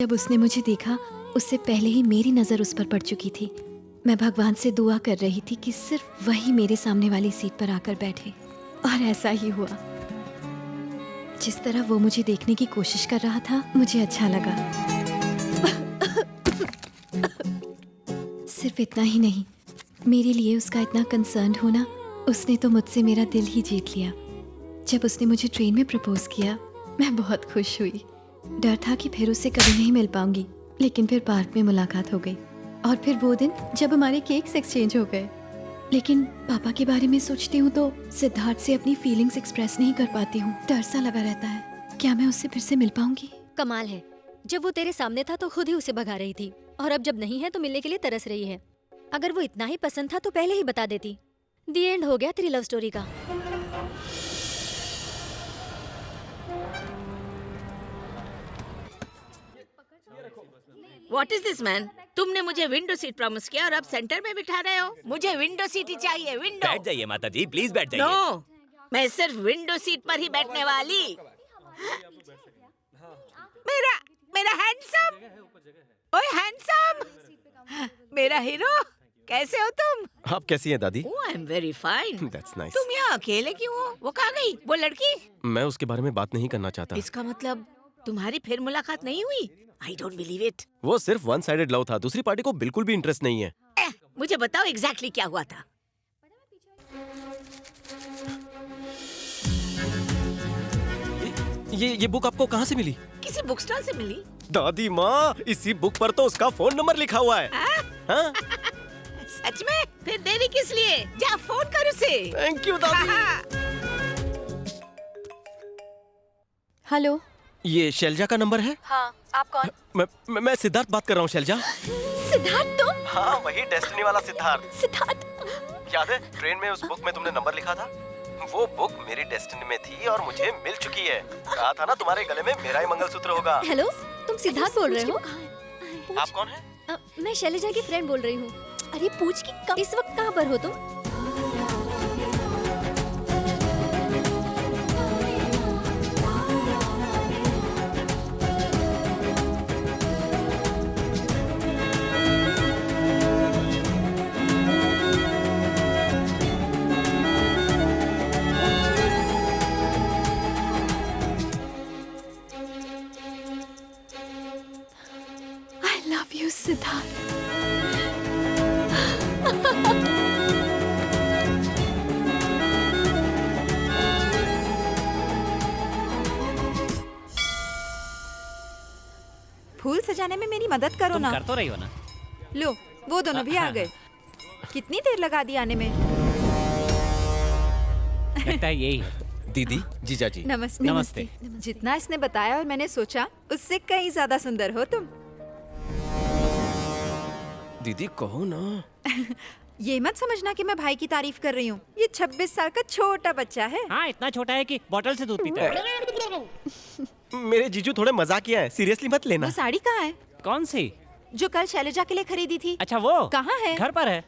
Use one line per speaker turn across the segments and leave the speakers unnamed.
जब उसने मुझे देखा, उससे पहले ही मेरी नज़र उस पर पड़ चुकी थी। मैं भगवान से दुआ कर रही थी कि सिर्फ वही मेरे सामने वाली सीट पर आकर बैठे, और ऐसा ही हुआ। जिस तरह वो मुझे देखने की कोशिश कर रहा था, मुझे अच्छा लगा। सिर्फ इतना ही नहीं, मेरे लिए उसका इतना कंसर्न होना, उसने तो मुझसे मेरा दिल ही जीत लिया। जब उसने मुझे ट्रेन में प्रपोज किया, मैं बहुत खुश हुई। डर था कि फिर उससे कभी नहीं मिल पाऊंगी, लेकिन फिर पार्क में मुलाकात हो गई, और फिर वो दिन जब हमारे केक्स एक्सचेंज हो गए। लेकिन पापा के बारे में सोचती हूँ तो सिद्धार्थ से अपनी फीलिंग्स एक्सप्रेस नहीं कर पाती हूँ। डर सा लगा रहता है, क्या मैं उससे फिर से मिल पाऊंगी?
कमाल है, जब वो तेरे सामने था तो खुद ही उसे भगा रही थी, और अब जब नहीं है तो मिलने के लिए तरस रही है। अगर वो इतना ही पसंद था तो पहले ही बता देती। दी एंड हो गया तेरी लव स्टोरी का।
What is this man? तुमने मुझे विंडो सीट प्रॉमिस किया और अब सेंटर में बिठा रहे हो। मुझे विंडो सीट ही चाहिए, विंडो।
बैठ जाइए माता जी, प्लीज बैठ जाइए।
नो, मैं सिर्फ विंडो सीट पर ही बैठने वाली। मेरा मेरा हैंडसम, ओए हैंडसम, मेरा हीरो, कैसे हो तुम?
आप कैसी हैं दादी?
I am very fine.
That's nice.
तुम यहाँ अकेले क्यों हो? वो कहाँ गई, वो लड़की?
मैं उसके बारे में बात नहीं करना चाहता।
इसका मतलब तुम्हारी फिर मुलाकात नहीं हुई? I don't believe it.
वो सिर्फ वन साइडेड लव था, दूसरी पार्टी को बिल्कुल भी इंटरेस्ट नहीं है।
मुझे बताओ एग्जैक्टली क्या हुआ था।
ये बुक आपको कहाँ से मिली?
किसी बुक स्टॉल से मिली।
दादी माँ, इसी बुक पर तो उसका फोन नंबर लिखा हुआ है। हाँ?
सच में? फिर देरी किस लिए? जा फोन कर उसे।
थैंक यू दादी।
हेलो।
ये शैलजा का नंबर है?
हाँ, आप कौन?
मैं सिद्धार्थ बात कर रहा हूँ। शैलजा?
सिद्धार्थ तुम?
हाँ, वही डेस्टिनी वाला सिद्धार्थ।
सिद्धार्थ,
याद है ट्रेन में उस बुक में तुमने नंबर लिखा था? वो बुक मेरी डेस्टिनी में थी और मुझे मिल चुकी है। कहा था ना तुम्हारे गले में मेरा ही मंगलसूत्र होगा।
हेलो, तुम सिद्धार्थ बोल रहे हो?
आप कौन है?
मैं शैलजा की फ्रेंड बोल रही हूँ। अरे पूछ कि कब, इस वक्त कहाँ पर हो तुम?
I love you Siddharth.
फूल सजाने में मेरी मदद करो
तुम
ना।
कर तो रही हो ना।
लो, वो दोनों भी आ गए। कितनी देर लगा दी आने में?
लगता है यही है।
दीदी, जीजा जी।
नमस्ते।
नमस्ते।
जितना इसने बताया और मैंने सोचा, उससे कहीं ज्यादा सुंदर हो तुम।
दीदी कहो ना।
ये मत समझना कि मैं भाई की तारीफ कर रही हूँ। ये 26 साल का छोटा बच्चा है।
हाँ, इतना छोटा है कि बोतल से दूध पीता है।
मेरे जीजू थोड़े मजाकिया हैं, सीरियसली मत लेना।
वो साड़ी कहाँ है
कौन सी?
जो कल शैलजा के लिए खरीदी थी?
अच्छा वो
कहाँ है?
घर पर है।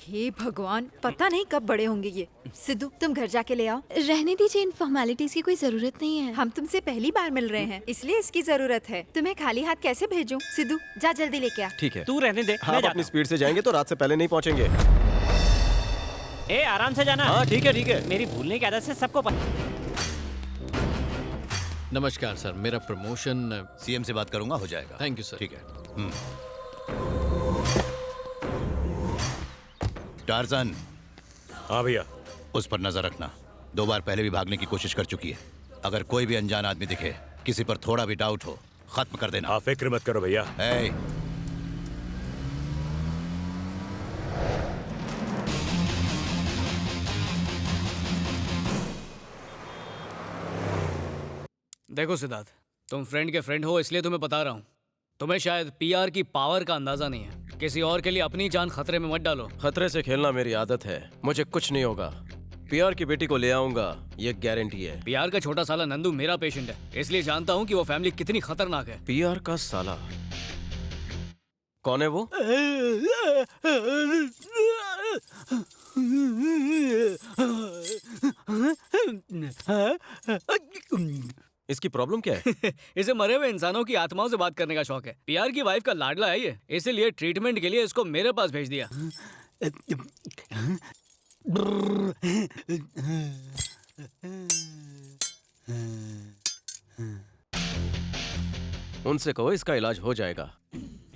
हे भगवान, पता नहीं कब बड़े होंगे ये। सिद्धू, तुम घर जाके ले आओ।
रहने दीजिए, इन फॉर्मेलिटीज की कोई जरूरत नहीं है।
हम तुमसे पहली बार मिल रहे हैं, इसलिए इसकी जरूरत है। तुम्हें खाली हाथ कैसे भेजूं? सिद्धू, जा जल्दी लेके आ।
ठीक है।
तू रहने दे,
हाँ,
मैं
आप
जाता
अपनी
हूँ।
स्पीड से जाएंगे तो रात से पहले नहीं पहुंचेंगे।
ए, आराम से जाना।
हाँ ठीक है ठीक है।
मेरी भूलने की आदत से सबको पता।
नमस्कार सर, मेरा प्रमोशन
सीएम से बात करूंगा, हो जाएगा।
Thank you sir.
ठीक है। टार्जन,
हाँ भैया।
उस पर नजर रखना। 2 बार पहले भी भागने की कोशिश कर चुकी है। अगर कोई भी अनजान आदमी दिखे, किसी पर थोड़ा भी डाउट हो, खत्म कर देना।
हाँ, फिक्र मत करो भैया।
ए,
देखो सिद्धार्थ, तुम फ्रेंड के फ्रेंड हो इसलिए तुम्हें बता रहा हूँ। तुम्हें शायद पीआर की पावर का अंदाजा नहीं है। किसी और के लिए अपनी जान खतरे में मत डालो।
खतरे से खेलना मेरी आदत है, मुझे कुछ नहीं होगा। पीआर की बेटी को ले आऊंगा, ये गारंटी है।
पीआर का छोटा साला नंदू मेरा पेशेंट है, इसलिए जानता हूँ कि वो फैमिली कितनी खतरनाक है।
पीआर का साला कौन है वो? इसकी प्रॉब्लम क्या है?
इसे मरे हुए इंसानों की आत्माओं से बात करने का शौक है। पीआर की वाइफ का लाडला है ये, इसीलिए ट्रीटमेंट के लिए इसको मेरे पास भेज दिया।
उनसे कहो इसका इलाज हो जाएगा।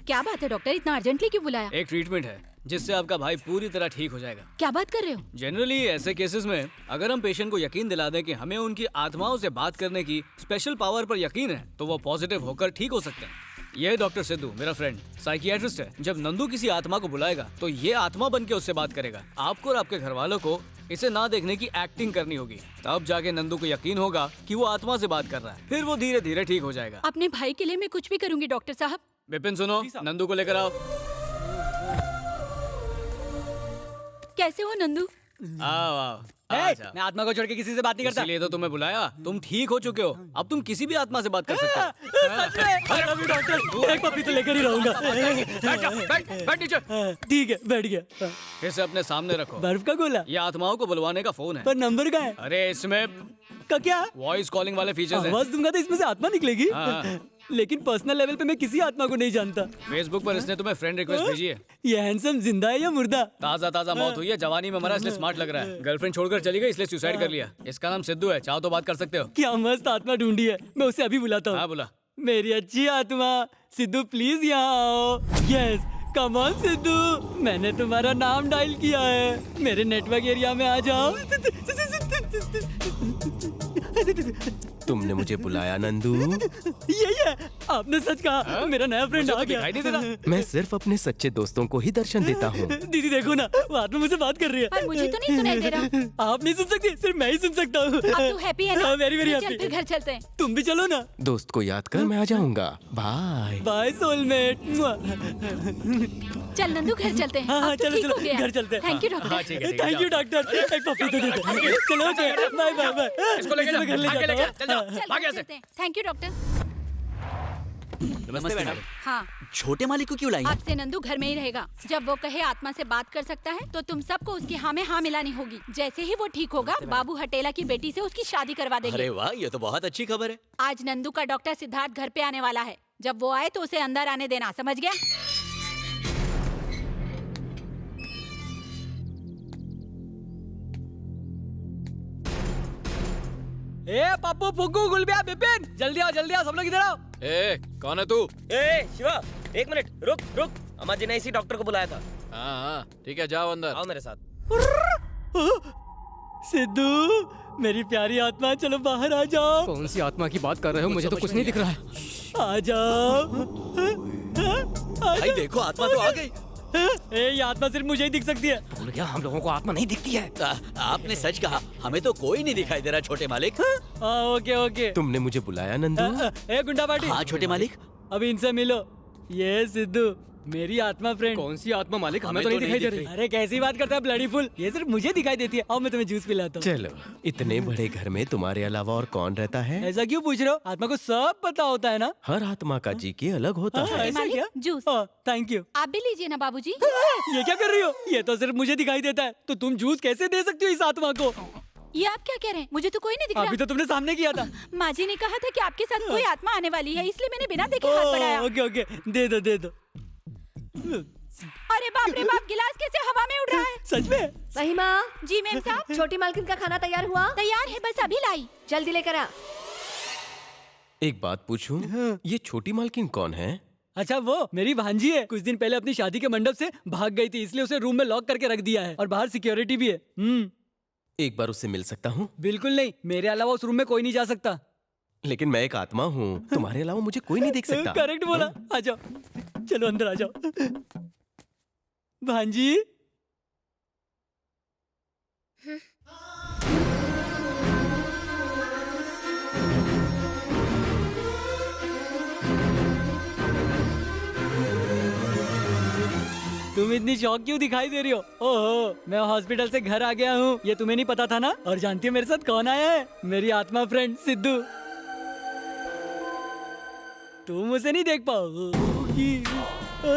क्या बात है डॉक्टर, इतना अर्जेंटली क्यों बुलाया?
एक ट्रीटमेंट है जिससे आपका भाई पूरी तरह ठीक हो जाएगा।
क्या बात कर रहे हो?
जनरली ऐसे केसेस में अगर हम पेशेंट को यकीन दिला दें कि हमें उनकी आत्माओं से बात करने की स्पेशल पावर पर यकीन है, तो वो पॉजिटिव होकर ठीक हो सकते हैं। ये डॉक्टर सिद्धू मेरा फ्रेंड साइकियाट्रिस्ट है। जब नंदू किसी आत्मा को बुलाएगा तो ये आत्मा बन के उससे बात करेगा। आपको और आपके घर वालों को इसे ना देखने की एक्टिंग करनी होगी, तब जाके नंदू को यकीन होगा कि वो आत्मा से बात कर रहा है। फिर वो धीरे धीरे ठीक हो जाएगा।
अपने भाई के लिए मैं कुछ भी करूंगी डॉक्टर साहब।
विपिन सुनो, नंदू को लेकर आओ।
कैसे हो नंदू?
आओ आओ। मैं आत्मा को छोड़ के किसी से बात नहीं करता, इसलिए तो तुम्हें बुलाया। तुम ठीक हो चुके हो, अब तुम किसी भी आत्मा से बात कर सकते हो।
डॉक्टर, एक पपी तो लेकर ही रहूंगा।
बैठ नीचे।
ठीक है, बैठ गया।
इसे अपने सामने रखो।
बर्फ का गोला?
ये आत्माओं को बुलवाने का फोन है।
पर नंबर का है?
अरे इसमें
का क्या?
वॉइस कॉलिंग वाले फीचर्स हैं।
आवाज दूंगा तो इसमें से आत्मा निकलेगी?
हाँ।
लेकिन पर्सनल लेवल पे मैं किसी आत्मा को नहीं जानता।
फेसबुक पर इसने तुम्हें फ्रेंड रिक्वेस्ट भेजी है।
ये हैंडसम जिंदा है या मुर्दा?
ताजा ताजा मौत हुई है, जवानी में मरा इसलिए स्मार्ट लग रहा है। गर्लफ्रेंड छोड़कर चली गई इसलिए सुसाइड कर लिया। इसका नाम सिद्धू है, चाहो तो बात कर सकते हो।
क्या मस्त आत्मा ढूंढी है, मैं उसे अभी बुलाता हूँ।
हाँ बुला।
मेरी अच्छी आत्मा सिद्धू, प्लीज यहाँ आओ। यस, कम ऑन सिद्धू, मैंने तुम्हारा नाम डायल किया है। मेरे नेटवर्क एरिया में आ जाओ।
तुमने मुझे बुलाया नंदू?
यही है, आपने सच कहा। मेरा नया फ्रेंड आ गया।
दिखाई नहीं दे रहा।
मैं सिर्फ अपने सच्चे दोस्तों को ही दर्शन देता हूँ।
दीदी देखो ना, वो आत्मा मुझसे बात कर रही है।
पर मुझे तो नहीं सुनाई दे रहा।
आप नहीं सुन सकते, सिर्फ मैं ही सुन सकता हूँ।
अब तू हैप्पी है ना?
वेरी वेरी
चल फिर घर चलते हैं।
तुम भी चलो ना।
दोस्त को याद कर, मैं आ जाऊंगा। Bye
bye soulmate.
चल नंदू घर चलते हैं।
हाँ,
अब तो
चलो,
ठीक
चलो,
हो गया।
घर चलते हैं।
थैंक यू
हाँ,
डॉक्टर।
ठीक है, ठीक है,
थैंक यू
जाओ।
डॉक्टर, एक पपी तो दे दो। चलो बाय बाय बाय।
इसको लेके
मैं घर ले
भाग के
जाता
लेके
हूँ।
चल जाओ।
चल
भाग
घर
यहाँ से।
चलते हैं। Thank you doctor.
नमस्ते मैडम।
हाँ,
छोटे मालिक को क्यों लाई?
अब से नंदू घर में ही रहेगा। जब वो कहे आत्मा से बात कर सकता है तो तुम सबको उसकी हाँ में हाँ मिलानी होगी। जैसे ही वो ठीक होगा, बाबू हटेला की बेटी से उसकी शादी करवा देंगे।
अरे वाह, ये तो बहुत अच्छी खबर है।
आज नंदू का डॉक्टर सिद्धार्थ घर पे आने वाला है। जब वो आए तो उसे अंदर आने देना, समझ गया?
ए पप्पू फुग्गू गुलबिया बिपिन, जल्दी आओ सब लोग इधर आओ।
ए कौन है तू?
ए शिवा, एक मिनट रुक रुक। अम्मा जी ने इसी डॉक्टर को बुलाया था।
हाँ ठीक है, जाओ अंदर।
आओ मेरे साथ।
सिद्धू, मेरी प्यारी आत्मा, चलो बाहर आ जाओ।
कौन सी आत्मा की बात कर रहे हो? मुझे तो कुछ नहीं दिख रहा है।
आ जाओ।
भाई देखो, आत्मा तो आ गई।
ए, ये आत्मा सिर्फ मुझे ही दिख सकती है।
क्या हम लोगों को आत्मा नहीं दिखती है?
आपने सच कहा, हमें तो कोई नहीं दिखाई दे रहा छोटे मालिक।
Okay okay.
तुमने मुझे बुलाया नंदू?
ए गुंडा पार्टी।
हाँ छोटे मालिक।
अब इनसे मिलो। ये सिद्धू, मेरी आत्मा फ्रेंड।
कौन सी आत्मा मालिक? हमें तो नहीं दिखाई दे रही।
अरे कैसी बात करता है ब्लडी फुल, ये सिर्फ मुझे दिखाई देती है। और मैं तुम्हें जूस पिलाता हूँ।
चलो, इतने बड़े घर में तुम्हारे अलावा और कौन रहता है?
ऐसा क्यों पूछ रहे हो? आत्मा को सब पता होता है ना।
हर आत्मा का जी के अलग होता है।
ऐसा
मालिक,
क्या?
जूस।
Thank you.
आप भी लीजिए ना बाबूजी।
ये क्या कर रही हो? ये तो सिर्फ मुझे दिखाई देता है, तो तुम जूस कैसे दे सकती हो इस आत्मा को?
ये आप क्या कह रहे हैं? मुझे तो कोई नहीं दिख
अभी
रहा।
तो तुमने सामने किया था।
माँ जी ने कहा था कि आपके साथ कोई आत्मा आने वाली है, इसलिए मैंने बिना देखे हाथ बढ़ाया।
ओके ओके, दे दो दे दो।
अरे बाप रे बाप, गिलास कैसे हवा में उड़ रहा है?
सच में?
महिमा,
जी मैम साहब।
छोटी मालकिन का खाना तैयार हुआ?
तैयार है, बस अभी लाई।
जल्दी लेकर आ।
एक बात पूछूं, ये छोटी मालकिन कौन है?
अच्छा, वो मेरी भांजी है। कुछ दिन पहले अपनी शादी के मंडप से भाग गई थी, इसलिए उसे रूम में लॉक करके रख दिया है और बाहर सिक्योरिटी भी है।
एक बार उससे मिल सकता हूँ?
बिल्कुल नहीं, मेरे अलावा उस रूम में कोई नहीं जा सकता।
लेकिन मैं एक आत्मा हूँ, तुम्हारे अलावा मुझे कोई नहीं देख सकता।
करेक्ट बोला। आ जाओ, चलो अंदर आ जाओ। भांजी, तुम इतनी शौक क्यों दिखाई दे रही हो? ओहो, मैं हॉस्पिटल से घर आ गया हूँ। ये तुम्हें नहीं पता था ना? और जानती हो मेरे साथ कौन आया है? मेरी आत्मा फ्रेंड सिद्धू। तुम उसे नहीं देख पाओगी।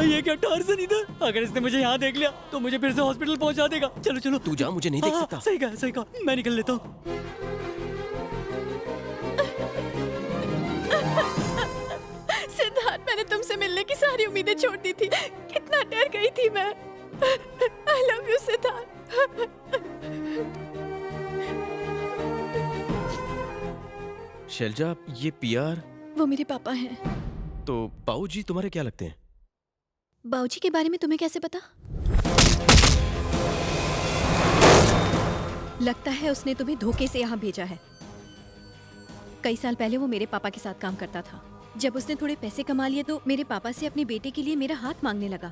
ये क्या टार्ज़न इधर? अगर इसने मुझे यहाँ देख लिया तो मुझे फिर से हॉस्पिटल पहुँचा देगा। चलो चलो।
तू जा, मुझे नहीं देख सकता।
सही कहा, मैं निकल लेता हूँ।
मैंने तुमसे मिलने की सारी उम्मीदें छोड़ दी थी। कितना डर गई थी मैं। I love you Siddharth.
Shailaja, ये पीआर
वो मेरे पापा हैं।
तो बाऊ जी तुम्हारे क्या लगते हैं?
बाऊजी के बारे में तुम्हें कैसे पता? लगता है उसने तुम्हें धोखे से यहाँ भेजा है। कई साल पहले वो मेरे पापा के साथ काम करता था। जब उसने थोड़े पैसे कमा लिए तो मेरे पापा से अपने बेटे के लिए मेरा हाथ मांगने लगा।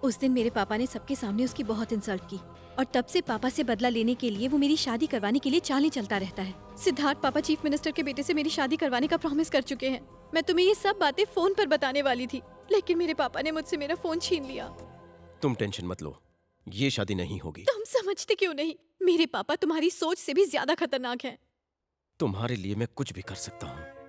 उस दिन मेरे पापा ने सबके सामने उसकी बहुत इंसल्ट की और तब से पापा से बदला लेने के लिए वो मेरी शादी करवाने के लिए चालें चलता रहता है। सिद्धार्थ, पापा चीफ मिनिस्टर के बेटे से मेरी शादी करवाने का प्रॉमिस कर चुके हैं। मैं तुम्हें ये सब बातें फोन पर बताने वाली थी, लेकिन मेरे पापा ने मुझसे मेरा फोन छीन लिया।
तुम टेंशन मत लो, ये शादी नहीं होगी।
तुम समझते क्यों नहीं? मेरे पापा तुम्हारी सोच से भी ज्यादा खतरनाक हैं।
तुम्हारे लिए मैं कुछ भी कर सकता हूँ।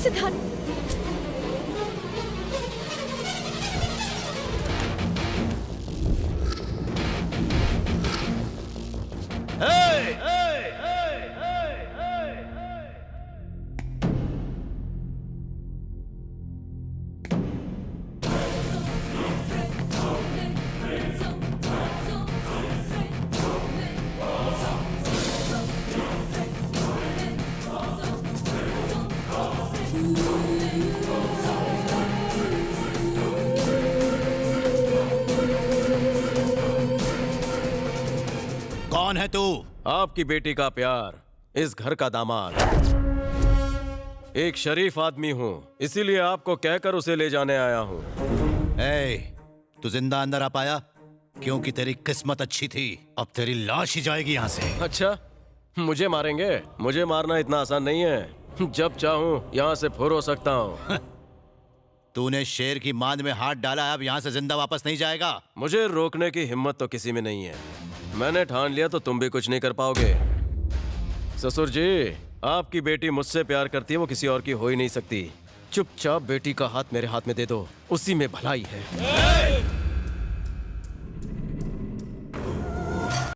सिद्धार्थ,
कौन है तू?
आपकी बेटी का प्यार, इस घर का दामाद। एक शरीफ आदमी हूँ, इसीलिए आपको कहकर उसे ले जाने आया हूँ।
तू जिंदा अंदर आ पाया क्योंकि तेरी किस्मत अच्छी थी। अब तेरी लाश ही जाएगी यहाँ से।
अच्छा, मुझे मारेंगे? मुझे मारना इतना आसान नहीं है। जब चाहूँ यहाँ से फुर हो सकता हूँ।
तूने शेर की मांद में हाथ डाला, अब यहाँ से जिंदा वापस नहीं जाएगा।
मुझे रोकने की हिम्मत तो किसी में नहीं है। मैंने ठान लिया तो तुम भी कुछ नहीं कर पाओगे। ससुर जी, आपकी बेटी मुझसे प्यार करती है, वो किसी और की हो ही नहीं सकती। चुपचाप बेटी का हाथ मेरे हाथ में दे दो, उसी में भलाई है।